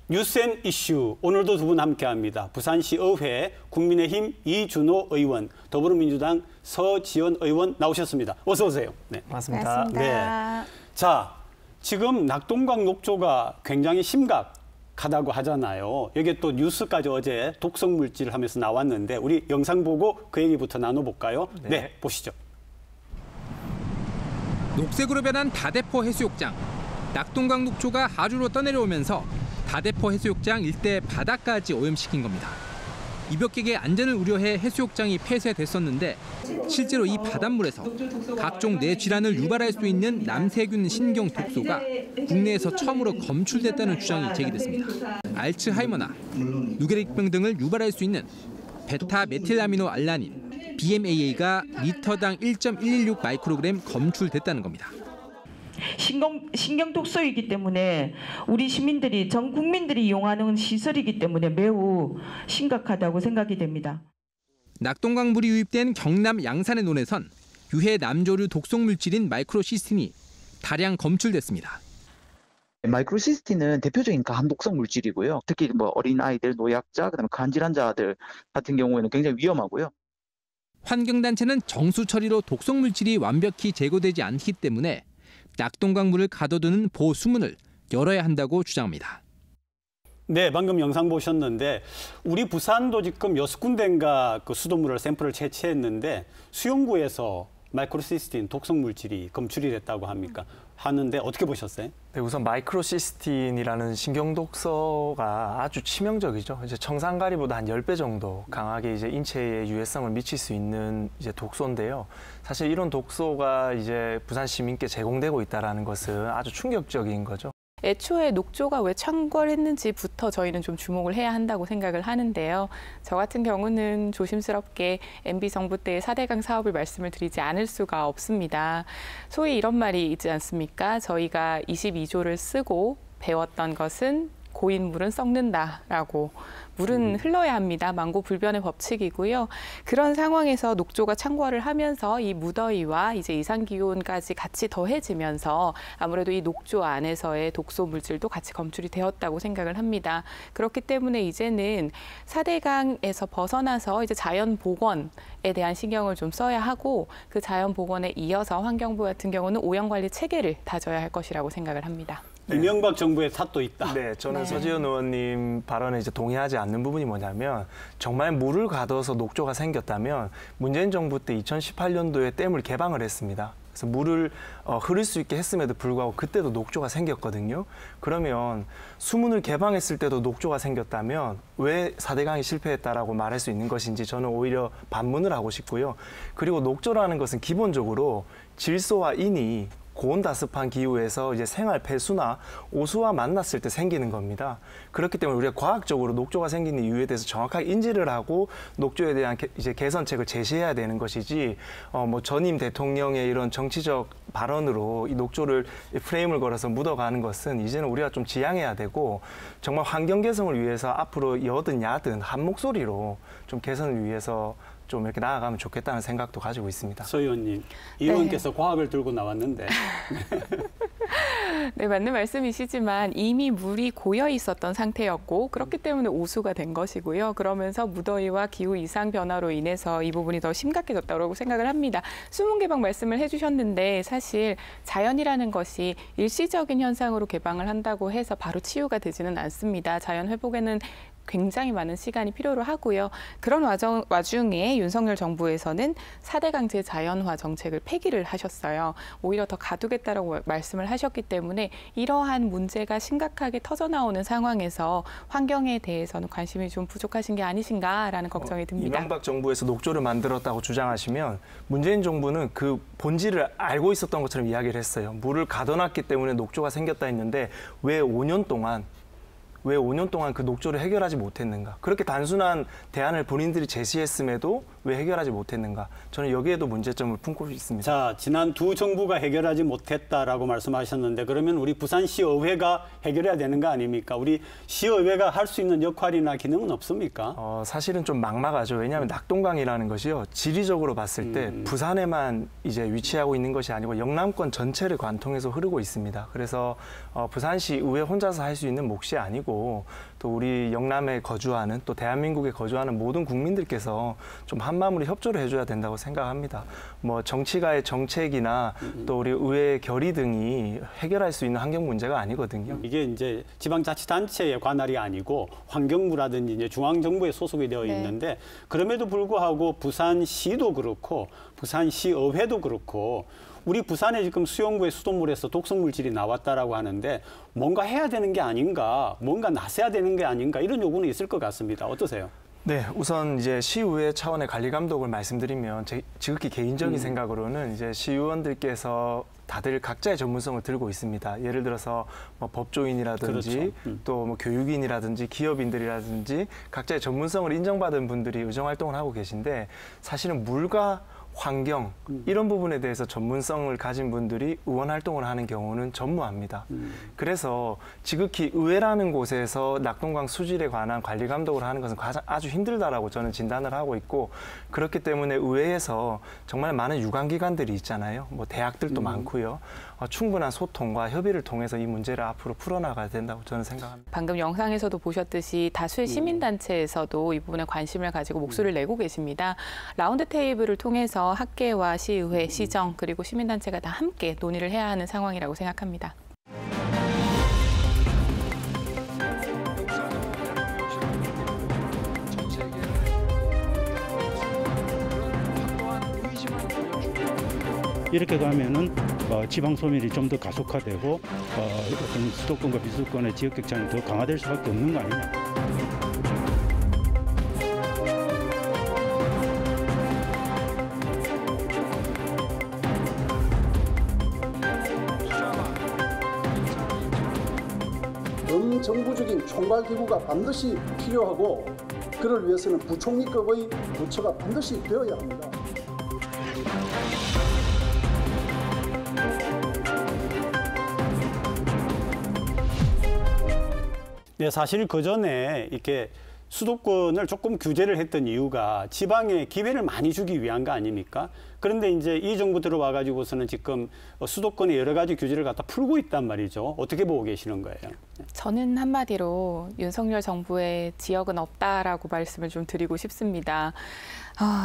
뉴스앤 이슈 오늘도 두 분 함께합니다. 부산시 의회 국민의힘 이준호 의원, 더불어민주당 서지연 의원 나오셨습니다. 어서 오세요. 네. 맞습니다. 네. 자, 지금 낙동강 녹조가 굉장히 심각하다고 하잖아요. 여기에 또 뉴스까지 어제 독성 물질 하면서 나왔는데 우리 영상 보고 그 얘기부터 나눠볼까요? 네, 보시죠. 녹색으로 변한 다대포 해수욕장. 낙동강 녹조가 하류로 떠내려오면서 다대포 해수욕장 일대 바다까지 오염시킨 겁니다. 200개의 안전을 우려해 해수욕장이 폐쇄됐었는데 실제로 이 바닷물에서 각종 뇌 질환을 유발할 수 있는 남세균 신경 독소가 국내에서 처음으로 검출됐다는 주장이 제기됐습니다. 알츠하이머나, 누게릭병 등을 유발할 수 있는 베타 메틸아미노 알라닌, BMAA가 리터당 1.116 마이크로그램 검출됐다는 겁니다. 신경 독소이기 때문에 우리 시민들이, 전 국민들이 이용하는 시설이기 때문에 매우 심각하다고 생각이 됩니다. 낙동강 물이 유입된 경남 양산의 논에선 유해 남조류 독성 물질인 마이크로시스틴이 다량 검출됐습니다. 마이크로시스틴은 대표적인 간독성 물질이고요. 특히 어린 아이들, 노약자, 그다음에 간 질환자들 같은 경우에는 굉장히 위험하고요. 환경단체는 정수 처리로 독성 물질이 완벽히 제거되지 않기 때문에 낙동강 물을 가둬두는 보수문을 열어야 한다고 주장합니다. 네, 방금 영상 보셨는데 우리 부산도 지금 6군데인가 그 수돗물을 샘플을 채취했는데 수용구에서 마이크로시스틴 독성 물질이 검출이 됐다고 하는데 어떻게 보셨어요? 네, 우선 마이크로시스틴이라는 신경독소가 아주 치명적이죠. 이제 청산가리보다 한 10배 정도 강하게 이제 인체에 유해성을 미칠 수 있는 이제 독소인데요. 사실 이런 독소가 이제 부산 시민께 제공되고 있다는 것은 아주 충격적인 거죠. 애초에 녹조가 왜 창궐했는지부터 저희는 좀 주목을 해야 한다고 생각을 하는데요. 저 같은 경우는 조심스럽게 MB 정부 때의 4대강 사업을 말씀을 드리지 않을 수가 없습니다. 소위 이런 말이 있지 않습니까? 저희가 22조를 쓰고 배웠던 것은 고인물은 썩는다라고. 물은 흘러야 합니다. 만고불변의 법칙이고요. 그런 상황에서 녹조가 창궐을 하면서 이 무더위와 이제 이상기온까지 같이 더해지면서 아무래도 이 녹조 안에서의 독소 물질도 같이 검출이 되었다고 생각을 합니다. 그렇기 때문에 이제는 4대강에서 벗어나서 이제 자연 복원에 대한 신경을 좀 써야 하고 그 자연 복원에 이어서 환경부 같은 경우는 오염 관리 체계를 다져야 할 것이라고 생각을 합니다. 이명박 정부의 탓도 있다. 네, 저는 서지현 의원님 발언에 이제 동의하지 않는 부분이 뭐냐면 정말 물을 가둬서 녹조가 생겼다면 문재인 정부 때 2018년도에 댐을 개방을 했습니다. 그래서 물을 흐를 수 있게 했음에도 불구하고 그때도 녹조가 생겼거든요. 그러면 수문을 개방했을 때도 녹조가 생겼다면 왜 4대강이 실패했다라고 말할 수 있는 것인지 저는 오히려 반문을 하고 싶고요. 그리고 녹조라는 것은 기본적으로 질소와 인이 고온다습한 기후에서 이제 생활 폐수나 오수와 만났을 때 생기는 겁니다. 그렇기 때문에 우리가 과학적으로 녹조가 생기는 이유에 대해서 정확하게 인지를 하고 녹조에 대한 이제 개선책을 제시해야 되는 것이지 전임 대통령의 이런 정치적 발언으로 이 녹조를 프레임을 걸어서 묻어가는 것은 이제는 우리가 좀 지양해야 되고 정말 환경 개선을 위해서 앞으로 여든 야든 한 목소리로 좀 개선을 위해서 좀 이렇게 나아가면 좋겠다는 생각도 가지고 있습니다. 서 의원님, 이 의원께서 과학을 들고 나왔는데. 네, 맞는 말씀이시지만 이미 물이 고여 있었던 상태였고 그렇기 때문에 오수가 된 것이고요. 그러면서 무더위와 기후 이상 변화로 인해서 이 부분이 더 심각해졌다고 생각을 합니다. 수문 개방 말씀을 해주셨는데 사실 자연이라는 것이 일시적인 현상으로 개방을 한다고 해서 바로 치유가 되지는 않습니다. 자연 회복에는 굉장히 많은 시간이 필요로 하고요. 그런 와중에 윤석열 정부에서는 4대강 재자연화 정책을 폐기를 하셨어요. 오히려 더 가두겠다라고 말씀을 하셨기 때문에 이러한 문제가 심각하게 터져나오는 상황에서 환경에 대해서는 관심이 좀 부족하신 게 아니신가라는 걱정이 듭니다. 이명박 정부에서 녹조를 만들었다고 주장하시면 문재인 정부는 그 본질을 알고 있었던 것처럼 이야기를 했어요. 물을 가둬놨기 때문에 녹조가 생겼다 했는데 왜 5년 동안 그 녹조를 해결하지 못했는가? 그렇게 단순한 대안을 본인들이 제시했음에도 왜 해결하지 못했는가? 저는 여기에도 문제점을 품고 있습니다. 자, 지난 두 정부가 해결하지 못했다라고 말씀하셨는데 그러면 우리 부산시의회가 해결해야 되는 거 아닙니까? 우리 시의회가 할 수 있는 역할이나 기능은 없습니까? 사실은 좀 막막하죠. 왜냐하면 낙동강이라는 것이요. 지리적으로 봤을 때 부산에만 이제 위치하고 있는 것이 아니고 영남권 전체를 관통해서 흐르고 있습니다. 그래서 부산시 의회 혼자서 할 수 있는 몫이 아니고 하고 또 우리 영남에 거주하는 또 대한민국에 거주하는 모든 국민들께서 좀 한마음으로 협조를 해줘야 된다고 생각합니다. 뭐 정치가의 정책이나 또 우리 의회의 결의 등이 해결할 수 있는 환경 문제가 아니거든요. 이게 이제 지방자치단체의 관할이 아니고 환경부라든지 이제 중앙정부에 소속이 되어 있는데 그럼에도 불구하고 부산시도 그렇고 부산시의회도 그렇고 우리 부산에 지금 수용구의 수돗물에서 독성물질이 나왔다라고 하는데 뭔가 해야 되는 게 아닌가, 뭔가 나서야 되는 게 아닌가 이런 요구는 있을 것 같습니다. 어떠세요? 네, 우선 이제 시의회 차원의 관리 감독을 말씀드리면 지극히 개인적인 생각으로는 이제 시의원들께서 다들 각자의 전문성을 들고 있습니다. 예를 들어서 뭐 법조인이라든지 그렇죠. 또 뭐 교육인이라든지 기업인들이라든지 각자의 전문성을 인정받은 분들이 의정 활동을 하고 계신데 사실은 물과 환경 이런 부분에 대해서 전문성을 가진 분들이 의원 활동을 하는 경우는 전무합니다. 그래서 지극히 의회라는 곳에서 낙동강 수질에 관한 관리 감독을 하는 것은 아주 힘들다라고 저는 진단을 하고 있고 그렇기 때문에 의회에서 정말 많은 유관기관들이 있잖아요. 뭐 대학들도 많고요. 충분한 소통과 협의를 통해서 이 문제를 앞으로 풀어나가야 된다고 저는 생각합니다. 방금 영상에서도 보셨듯이 다수의 시민단체에서도 이 부분에 관심을 가지고 목소리를 내고 계십니다. 라운드 테이블을 통해서 학계와 시의회, 시정 그리고 시민단체가 다 함께 논의를 해야 하는 상황이라고 생각합니다. 이렇게 가면은 지방 소멸이 좀 더 가속화되고 어떤 수도권과 비수도권의 지역 격차는 더 강화될 수밖에 없는 거 아니냐. 범정부적인 총괄기구가 반드시 필요하고 그를 위해서는 부총리급의 부처가 반드시 되어야 합니다. 네, 사실 그 전에 이렇게 수도권을 조금 규제를 했던 이유가 지방에 기회를 많이 주기 위한 거 아닙니까? 그런데 이제 이 정부 들어와가지고서는 지금 수도권에 여러 가지 규제를 갖다 풀고 있단 말이죠. 어떻게 보고 계시는 거예요? 저는 한마디로 윤석열 정부의 지역은 없다라고 말씀을 좀 드리고 싶습니다.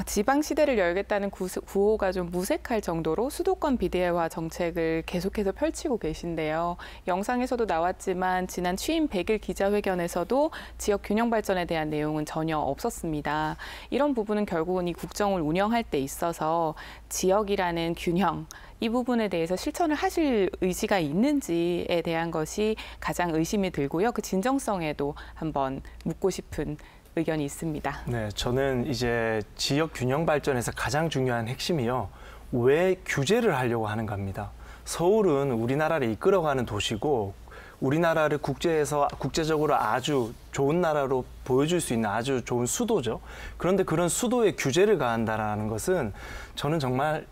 지방시대를 열겠다는 구호가 좀 무색할 정도로 수도권 비대화 정책을 계속해서 펼치고 계신데요. 영상에서도 나왔지만 지난 취임 100일 기자회견에서도 지역 균형 발전에 대한 내용은 전혀 없었습니다. 이런 부분은 결국은 이 국정을 운영할 때 있어서 지역이라는 균형, 이 부분에 대해서 실천을 하실 의지가 있는지에 대한 것이 가장 의심이 들고요. 그 진정성에도 한번 묻고 싶은 의견이 있습니다. 네, 저는 이제 지역 균형 발전에서 가장 중요한 핵심이요. 왜 규제를 하려고 하는 겁니다. 서울은 우리나라를 이끌어가는 도시고 우리나라를 국제적으로 아주 좋은 나라로 보여줄 수 있는 아주 좋은 수도죠. 그런데 그런 수도에 규제를 가한다라는 것은 저는 정말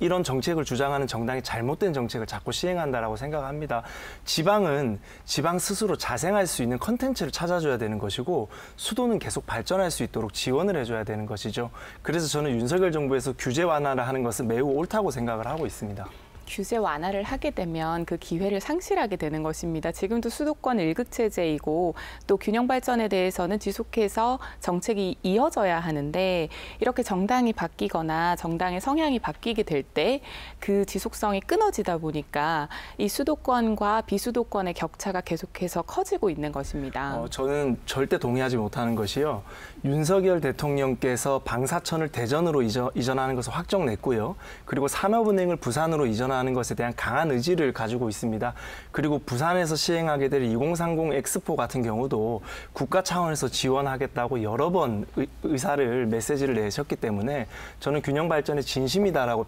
이런 정책을 주장하는 정당이 잘못된 정책을 자꾸 시행한다라고 생각합니다. 지방은 지방 스스로 자생할 수 있는 컨텐츠를 찾아줘야 되는 것이고 수도는 계속 발전할 수 있도록 지원을 해줘야 되는 것이죠. 그래서 저는 윤석열 정부에서 규제 완화를 하는 것은 매우 옳다고 생각을 하고 있습니다. 규제 완화를 하게 되면 그 기회를 상실하게 되는 것입니다. 지금도 수도권 1극 체제이고 또 균형 발전에 대해서는 지속해서 정책이 이어져야 하는데 이렇게 정당이 바뀌거나 정당의 성향이 바뀌게 될 때 그 지속성이 끊어지다 보니까 이 수도권과 비수도권의 격차가 계속해서 커지고 있는 것입니다. 저는 절대 동의하지 못하는 것이요. 윤석열 대통령께서 방사천을 대전으로 이전하는 것을 확정냈고요. 그리고 산업은행을 부산으로 이전하는 것에 대한 강한 의지를 가지고 있습니다. 그리고 부산에서 시행하게 될 2030 엑스포 같은 경우도 국가 차원에서 지원하겠다고 여러 번 의사를 메시지를 내셨기 때문에 저는 균형 발전의 진심이다라고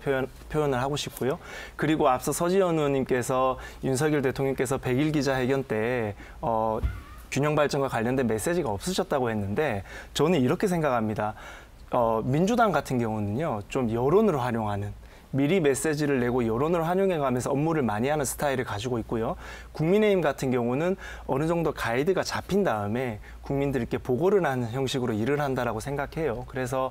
표현을 하고 싶고요. 그리고 앞서 서지현 의원님께서 윤석열 대통령께서 100일 기자회견 때 균형 발전과 관련된 메시지가 없으셨다고 했는데 저는 이렇게 생각합니다. 민주당 같은 경우는요, 좀 여론을 활용하는 미리 메시지를 내고 여론을 활용해가면서 업무를 많이 하는 스타일을 가지고 있고요. 국민의힘 같은 경우는 어느 정도 가이드가 잡힌 다음에 국민들께 보고를 하는 형식으로 일을 한다라고 생각해요. 그래서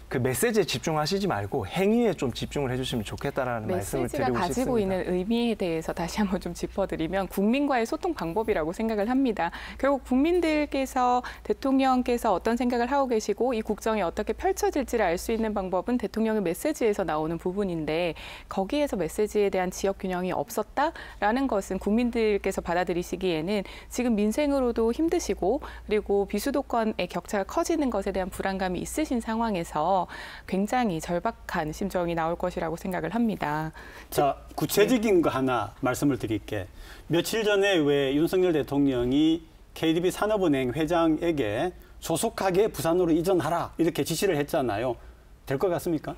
그 메시지에 집중하시지 말고 행위에 좀 집중을 해주시면 좋겠다라는 말씀을 드리고 싶습니다. 메시지가 가지고 있는 의미에 대해서 다시 한번 좀 짚어드리면 국민과의 소통 방법이라고 생각을 합니다. 결국 국민들께서 대통령께서 어떤 생각을 하고 계시고 이 국정이 어떻게 펼쳐질지를 알 수 있는 방법은 대통령의 메시지에서 나오는 부분인데 거기에서 메시지에 대한 지역 균형이 없었다라는 것은 국민들께서 받아들이시기에는 지금 민생으로도 힘드시고 그리고 비수도권의 격차가 커지는 것에 대한 불안감이 있으신 상황에서 굉장히 절박한 심정이 나올 것이라고 생각을 합니다. 자, 구체적인 거 하나 말씀을 드릴게. 며칠 전에 왜 윤석열 대통령이 KDB 산업은행 회장에게 조속하게 부산으로 이전하라 이렇게 지시를 했잖아요. 될 것 같습니까?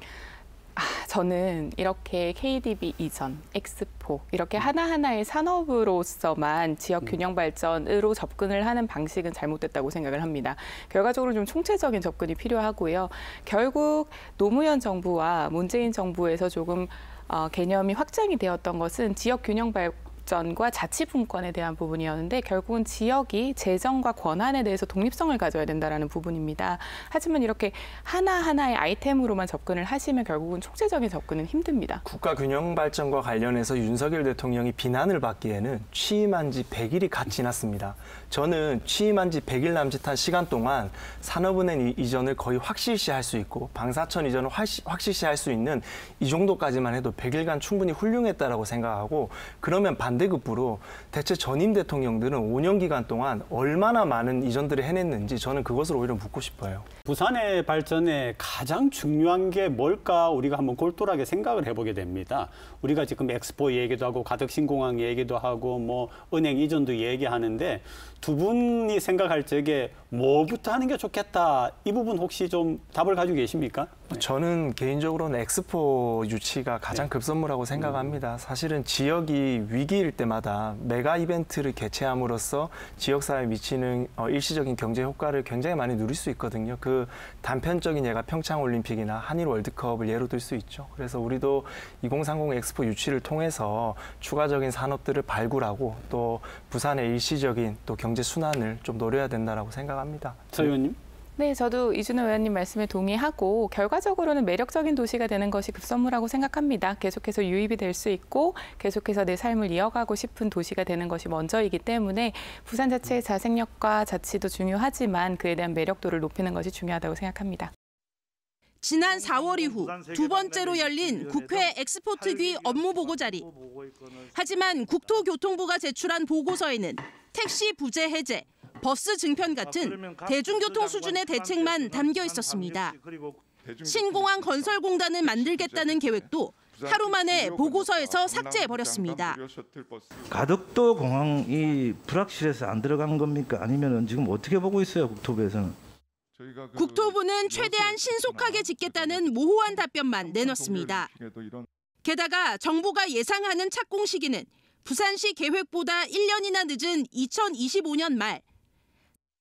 저는 이렇게 KDB 이전, 엑스포 이렇게 하나하나의 산업으로서만 지역 균형 발전으로 접근을 하는 방식은 잘못됐다고 생각을 합니다. 결과적으로 좀 총체적인 접근이 필요하고요. 결국 노무현 정부와 문재인 정부에서 조금 개념이 확장이 되었던 것은 지역 균형 발전과 자치분권에 대한 부분이었는데 결국은 지역이 재정과 권한에 대해서 독립성을 가져야 된다는 부분입니다. 하지만 이렇게 하나하나의 아이템으로만 접근을 하시면 결국은 총체적인 접근은 힘듭니다. 국가 균형 발전과 관련해서 윤석열 대통령이 비난을 받기에는 취임한 지 100일이 갓 지났습니다. 저는 취임한 지 100일 남짓한 시간 동안 산업은행 이전을 거의 확실시할 수 있고 방사천 이전을 확실시할 수 있는 이 정도까지만 해도 100일간 충분히 훌륭했다라고 생각하고 그러면 반대급부로 대체 전임 대통령들은 5년 기간 동안 얼마나 많은 이전들을 해냈는지 저는 그것을 오히려 묻고 싶어요. 부산의 발전에 가장 중요한 게 뭘까 우리가 한번 골똘하게 생각을 해보게 됩니다. 우리가 지금 엑스포 얘기도 하고 가덕신공항 얘기도 하고 뭐 은행 이전도 얘기하는데 두 분이 생각할 적에 뭐부터 하는 게 좋겠다. 이 부분 혹시 좀 답을 가지고 계십니까? 네. 저는 개인적으로는 엑스포 유치가 가장 급선무라고 생각합니다. 사실은 지역이 위기일 때마다 메가 이벤트를 개최함으로써 지역사회에 미치는 일시적인 경제 효과를 굉장히 많이 누릴 수 있거든요. 그 단편적인 예가 평창올림픽이나 한일 월드컵을 예로 들 수 있죠. 그래서 우리도 2030 엑스포 유치를 통해서 추가적인 산업들을 발굴하고 또 부산의 일시적인 또 경제 순환을 좀 노려야 된다라고 생각합니다. 서 의원님? 네, 저도 이준호 의원님 말씀에 동의하고 결과적으로는 매력적인 도시가 되는 것이 급선무라고 생각합니다. 계속해서 유입이 될 수 있고 계속해서 내 삶을 이어가고 싶은 도시가 되는 것이 먼저이기 때문에 부산 자체의 자생력과 자치도 중요하지만 그에 대한 매력도를 높이는 것이 중요하다고 생각합니다. 지난 4월 이후 두 번째로 열린 국회 엑스포 특위 업무보고 자리. 하지만 국토교통부가 제출한 보고서에는 택시 부재 해제, 버스 증편 같은 대중교통 수준의 대책만 담겨 있었습니다. 신공항 건설공단을 만들겠다는 계획도 하루 만에 보고서에서 삭제해버렸습니다. 가덕도 공항이 불확실해서 안 들어간 겁니까? 아니면 지금 어떻게 보고 있어요, 국토부에서는? 국토부는 최대한 신속하게 짓겠다는 모호한 답변만 내놨습니다. 게다가 정부가 예상하는 착공 시기는 부산시 계획보다 1년이나 늦은 2025년 말.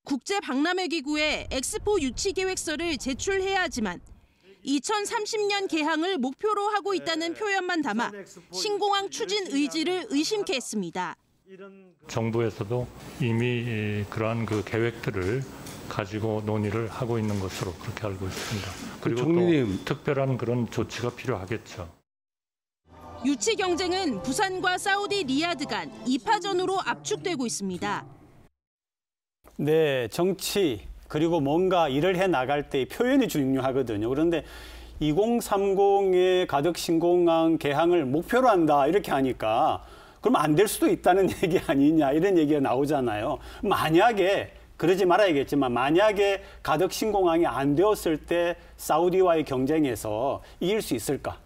국제박람회기구에 엑스포 유치 계획서를 제출해야 하지만 2030년 개항을 목표로 하고 있다는 표현만 담아 신공항 추진 의지를 의심케 했습니다. 정부에서도 이미 그러한 그 계획들을 가지고 논의를 하고 있는 것으로 그렇게 알고 있습니다. 그리고 또 특별한 그런 조치가 필요하겠죠. 유치 경쟁은 부산과 사우디 리야드 간 2파전으로 압축되고 있습니다. 네, 정치 그리고 뭔가 일을 해 나갈 때 표현이 중요하거든요. 그런데 2030의 가덕신공항 개항을 목표로 한다 이렇게 하니까 그럼 안 될 수도 있다는 얘기 아니냐 이런 얘기가 나오잖아요. 만약에 그러지 말아야겠지만 만약에 가덕신공항이 안 되었을 때 사우디와의 경쟁에서 이길 수 있을까?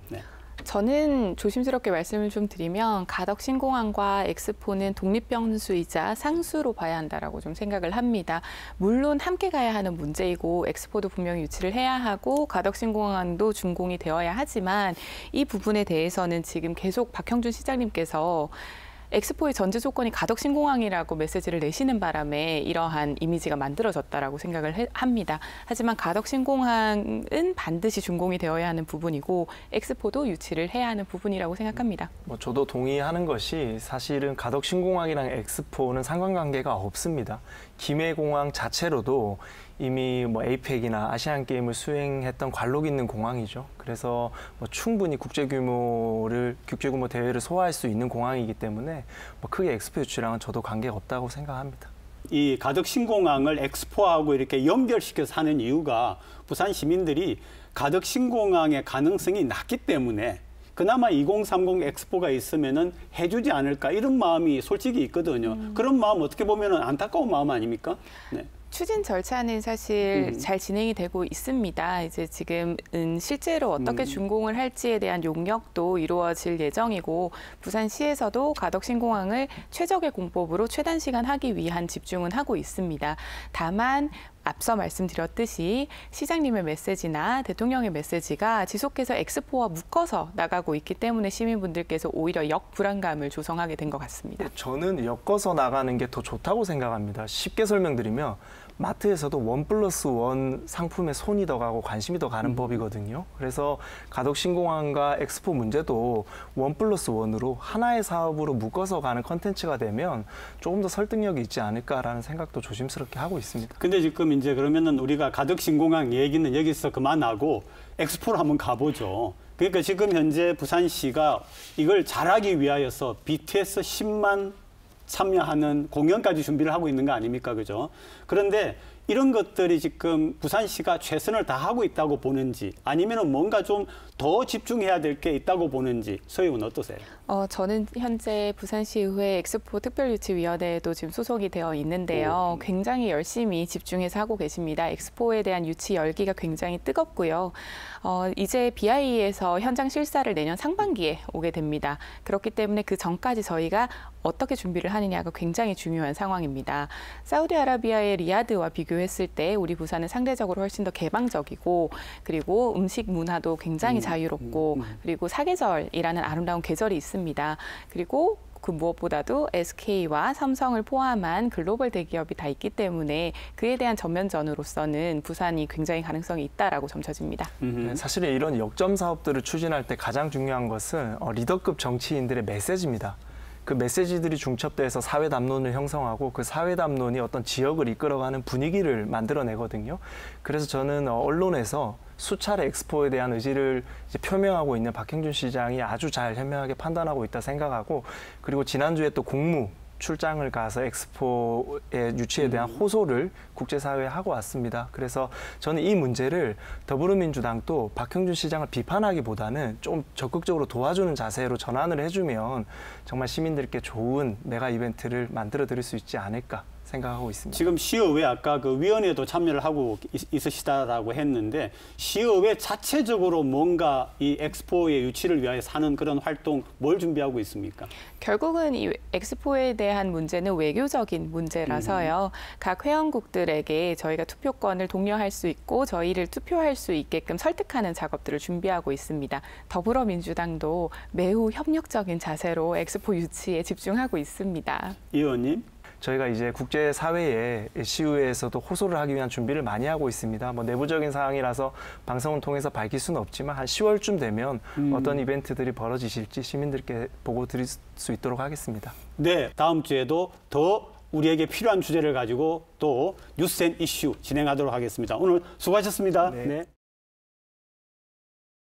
네. 저는 조심스럽게 말씀을 좀 드리면 가덕신공항과 엑스포는 독립변수이자 상수로 봐야 한다라고 좀 생각을 합니다. 물론 함께 가야 하는 문제이고 엑스포도 분명히 유치를 해야 하고 가덕신공항도 준공이 되어야 하지만 이 부분에 대해서는 지금 계속 박형준 시장님께서 엑스포의 전제 조건이 가덕신공항이라고 메시지를 내시는 바람에 이러한 이미지가 만들어졌다라고 생각을 합니다. 하지만 가덕신공항은 반드시 준공이 되어야 하는 부분이고 엑스포도 유치를 해야 하는 부분이라고 생각합니다. 저도 동의하는 것이 사실은 가덕신공항이랑 엑스포는 상관관계가 없습니다. 김해공항 자체로도 이미 뭐 에이펙이나 아시안 게임을 수행했던 관록 있는 공항이죠. 그래서 뭐 충분히 국제 규모 대회를 소화할 수 있는 공항이기 때문에 뭐 크게 엑스포 유치랑은 저도 관계가 없다고 생각합니다. 이 가덕 신공항을 엑스포하고 이렇게 연결시켜서 하는 이유가 부산 시민들이 가덕 신공항의 가능성이 낮기 때문에 그나마 2030 엑스포가 있으면은 해주지 않을까 이런 마음이 솔직히 있거든요. 그런 마음 어떻게 보면은 안타까운 마음 아닙니까? 네. 추진 절차는 사실 잘 진행이 되고 있습니다. 이제 지금은 실제로 어떻게 준공을 할지에 대한 용역도 이루어질 예정이고 부산시에서도 가덕 신공항을 최적의 공법으로 최단 시간 하기 위한 집중은 하고 있습니다. 다만 앞서 말씀드렸듯이 시장님의 메시지나 대통령의 메시지가 지속해서 엑스포와 묶어서 나가고 있기 때문에 시민분들께서 오히려 역불안감을 조성하게 된 것 같습니다. 저는 엮어서 나가는 게 더 좋다고 생각합니다. 쉽게 설명드리면 마트에서도 1+1 상품에 손이 더 가고 관심이 더 가는 법이거든요. 그래서 가덕 신공항과 엑스포 문제도 1+1으로 하나의 사업으로 묶어서 가는 컨텐츠가 되면 조금 더 설득력이 있지 않을까라는 생각도 조심스럽게 하고 있습니다. 근데 지금 이제 그러면은 우리가 가덕 신공항 얘기는 여기서 그만하고 엑스포로 한번 가보죠. 그러니까 지금 현재 부산시가 이걸 잘하기 위하여서 BTS 10만 참여하는 공연까지 준비를 하고 있는 거 아닙니까? 그죠? 그런데 이런 것들이 지금 부산시가 최선을 다하고 있다고 보는지 아니면 뭔가 좀 더 집중해야 될 게 있다고 보는지 서 의원 어떠세요? 저는 현재 부산시의회 엑스포 특별유치위원회에도 지금 소속이 되어 있는데요. 굉장히 열심히 집중해서 하고 계십니다. 엑스포에 대한 유치 열기가 굉장히 뜨겁고요. 이제 BIE에서 현장 실사를 내년 상반기에 오게 됩니다. 그렇기 때문에 그 전까지 저희가 어떻게 준비를 하느냐가 굉장히 중요한 상황입니다. 사우디아라비아의 리야드와 비교했을 때 우리 부산은 상대적으로 훨씬 더 개방적이고 그리고 음식 문화도 굉장히 자유롭고 그리고 사계절이라는 아름다운 계절이 있습니다. 그리고 그 무엇보다도 SK와 삼성을 포함한 글로벌 대기업이 다 있기 때문에 그에 대한 전면전으로서는 부산이 굉장히 가능성이 있다라고 점쳐집니다. 사실 이런 역점 사업들을 추진할 때 가장 중요한 것은 리더급 정치인들의 메시지입니다. 그 메시지들이 중첩돼서 사회 담론을 형성하고 그 사회 담론이 어떤 지역을 이끌어가는 분위기를 만들어내거든요. 그래서 저는 언론에서 수차례 엑스포에 대한 의지를 이제 표명하고 있는 박형준 시장이 아주 잘 현명하게 판단하고 있다 생각하고 그리고 지난주에 또 국무 출장을 가서 엑스포의 유치에 대한 호소를 국제사회에 하고 왔습니다. 그래서 저는 이 문제를 더불어민주당도 박형준 시장을 비판하기보다는 좀 적극적으로 도와주는 자세로 전환을 해주면 정말 시민들께 좋은 메가 이벤트를 만들어 드릴 수 있지 않을까 생각하고 있습니다. 지금 시의회 아까 그 위원회도 참여를 하고 있으시다라고 했는데 시의회 자체적으로 뭔가 이 엑스포의 유치를 위하여 하는 그런 활동 뭘 준비하고 있습니까? 결국은 이 엑스포에 대한 문제는 외교적인 문제라서요. 각 회원국들에게 저희가 투표권을 독려할 수 있고 저희를 투표할 수 있게끔 설득하는 작업들을 준비하고 있습니다. 더불어민주당도 매우 협력적인 자세로 엑스포 유치에 집중하고 있습니다. 이 의원님. 저희가 이제 국제사회에 시의회에서도 호소를 하기 위한 준비를 많이 하고 있습니다. 뭐 내부적인 사항이라서 방송을 통해서 밝힐 수는 없지만 한 10월쯤 되면 어떤 이벤트들이 벌어지실지 시민들께 보고 드릴 수 있도록 하겠습니다. 네, 다음 주에도 더 우리에게 필요한 주제를 가지고 또 뉴스 앤 이슈 진행하도록 하겠습니다. 오늘 수고하셨습니다. 네.